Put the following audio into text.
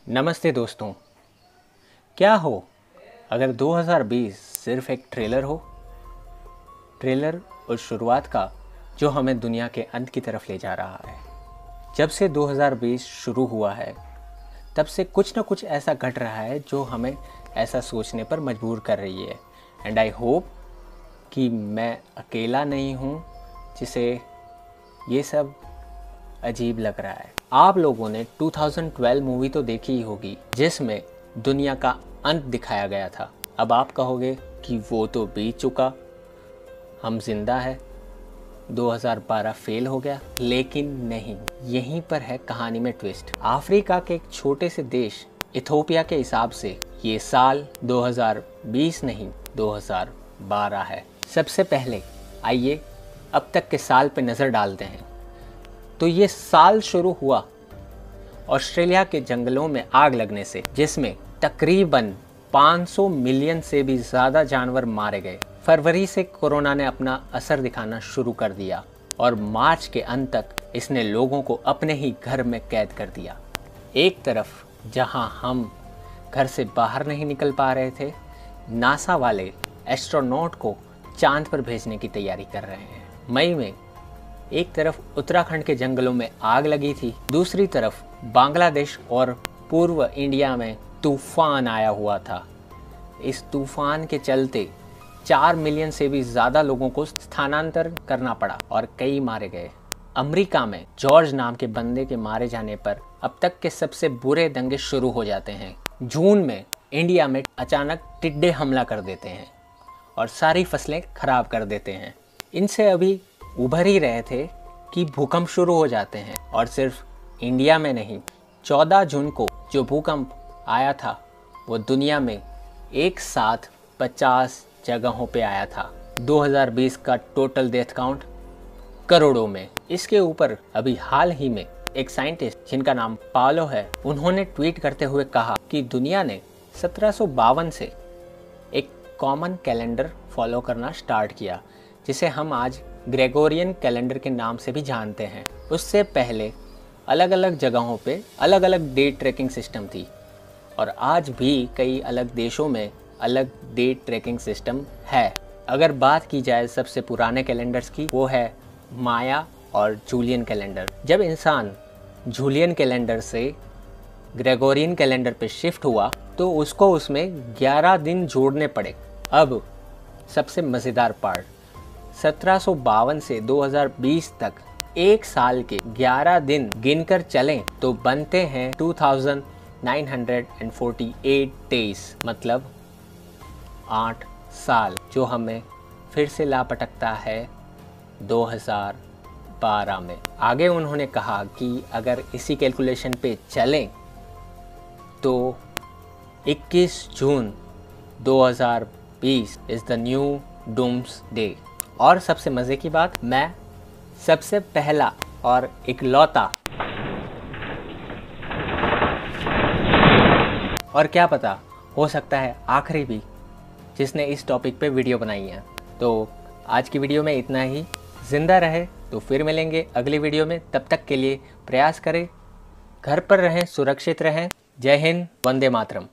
नमस्ते दोस्तों। क्या हो अगर 2020 सिर्फ एक ट्रेलर हो, ट्रेलर उस शुरुआत का जो हमें दुनिया के अंत की तरफ ले जा रहा है। जब से 2020 शुरू हुआ है तब से कुछ ना कुछ ऐसा घट रहा है जो हमें ऐसा सोचने पर मजबूर कर रही है। एंड आई होप कि मैं अकेला नहीं हूँ जिसे ये सब अजीब लग रहा है। आप लोगों ने 2012 मूवी तो देखी ही होगी जिसमें दुनिया का अंत दिखाया गया था। अब आप कहोगे कि वो तो बीत चुका, हम जिंदा है, 2012 फेल हो गया। लेकिन नहीं, यहीं पर है कहानी में ट्विस्ट। अफ्रीका के एक छोटे से देश इथियोपिया के हिसाब से ये साल 2020 नहीं 2012 है। सबसे पहले आइए अब तक के साल पे नज़र डालते हैं। तो ये साल शुरू हुआ ऑस्ट्रेलिया के जंगलों में आग लगने से, जिसमें तकरीबन 500 मिलियन से भी ज़्यादा जानवर मारे गए। फरवरी से कोरोना ने अपना असर दिखाना शुरू कर दिया और मार्च के अंत तक इसने लोगों को अपने ही घर में कैद कर दिया। एक तरफ जहां हम घर से बाहर नहीं निकल पा रहे थे, नासा वाले एस्ट्रोनॉट को चांद पर भेजने की तैयारी कर रहे हैं। मई में एक तरफ उत्तराखंड के जंगलों में आग लगी थी, दूसरी तरफ बांग्लादेश और पूर्व इंडिया में तूफान आया हुआ था। इस तूफान के चलते 4 मिलियन से भी ज़्यादा लोगों को स्थानांतर करना पड़ा और कई मारे गए। अमेरिका में जॉर्ज नाम के बंदे के मारे जाने पर अब तक के सबसे बुरे दंगे शुरू हो जाते हैं। जून में इंडिया में अचानक टिड्डे हमला कर देते हैं और सारी फसलें खराब कर देते हैं। इनसे अभी उभर ही रहे थे कि भूकंप शुरू हो जाते हैं। और सिर्फ इंडिया में नहीं, 14 जून को जो भूकंप आया था वो दुनिया में एक साथ 50 जगहों पे आया था। 2020 का टोटल डेथ काउंट करोड़ों में। इसके ऊपर अभी हाल ही में एक साइंटिस्ट जिनका नाम पालो है, उन्होंने ट्वीट करते हुए कहा कि दुनिया ने 1752 से एक कॉमन कैलेंडर फॉलो करना स्टार्ट किया, जिसे हम आज ग्रेगोरियन कैलेंडर के नाम से भी जानते हैं। उससे पहले अलग अलग जगहों पे अलग अलग डेट ट्रैकिंग सिस्टम थी और आज भी कई अलग देशों में अलग डेट ट्रैकिंग सिस्टम है। अगर बात की जाए सबसे पुराने कैलेंडर्स की, वो है माया और जूलियन कैलेंडर। जब इंसान जूलियन कैलेंडर से ग्रेगोरियन कैलेंडर पे शिफ्ट हुआ तो उसको उसमें 11 दिन जोड़ने पड़े। अब सबसे मज़ेदार पार्ट, 1752 से 2020 तक एक साल के 11 दिन गिनकर चलें तो बनते हैं 2948 डेज, मतलब 8 साल, जो हमें फिर से लापटकता है 2012 में। आगे उन्होंने कहा कि अगर इसी कैलकुलेशन पे चलें तो 21 June 2020 is the new doomsday. और सबसे मज़े की बात, मैं सबसे पहला और इकलौता, और क्या पता हो सकता है आखिरी भी, जिसने इस टॉपिक पे वीडियो बनाई है। तो आज की वीडियो में इतना ही। ज़िंदा रहे तो फिर मिलेंगे अगली वीडियो में। तब तक के लिए प्रयास करें, घर पर रहें, सुरक्षित रहें। जय हिंद, वंदे मातरम।